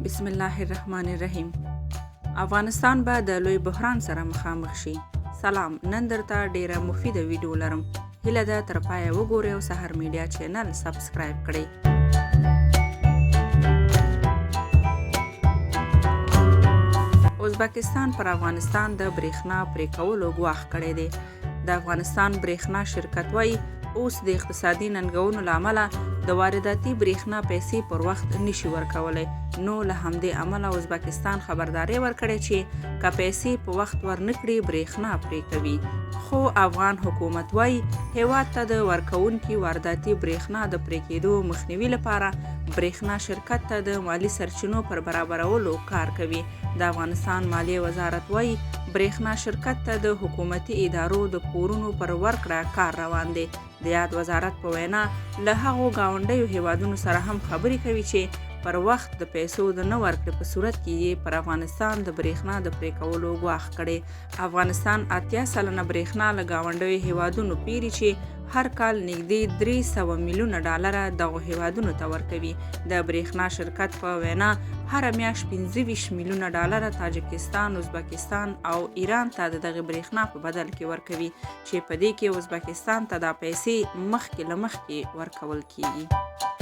بسم الله الرحمن الرحیم. افغانستان به د لوی بحران سره مخامخ شي. سلام، نن درته ډیره مفیده ویډیو لرم. هیله ده تر پایه وګورئ او سحر میډیا چینل سبسکرایب کړئ. ازبکستان پر افغانستان د برېښنا پرې کولو ګواښ کړی دی. د افغانستان برېښنا شرکت وایي اوس د اقتصادي ننګونو له امله د وارداتي برېښنا پیسې پر وخت نشي ورکولی، نو له همدې امله ازبکستان خبرداری ورکړی چې که پیسې په وخت ورنکړي برېښنا پرې کوي. خو افغان حکومت وایي هیواد ته د ورکوونکي وارداتي برېښنا د پرې کېدو مخنیوي لپاره برېښنا شرکت ته د مالی سرچینو پر برابرولو کار کوي. د افغانستان مالیې وزارت وایي برېښنا شرکت ته د حکومتي ادارو د پورونو پر ورکړه کار روان دی. د یاد وزارت په وینا له هغو ګاونډیو هیوادونو سره هم خبرې کوي چې پر وخت د پیسو د نه ورکړې په صورت کې یې پر افغانستان د برېښنا د پرې کولو ګواښ کړی. افغانستان 80 سلنه برېښنا له ګاونډیو هیوادونو پیري چې هر کال نږدې 300 میلیونه ډالره دغو هیوادونو ته ورکوي. د برېښنا شرکت په وینا هره میاشت 25 میلیونه ډالره تاجکستان، ازبکستان او ایران ته د دغې برېښنا په بدل کې ورکوي چې په دې کې ازبکستان ته دا پیسې مخکې له مخکې ورکول کیږي.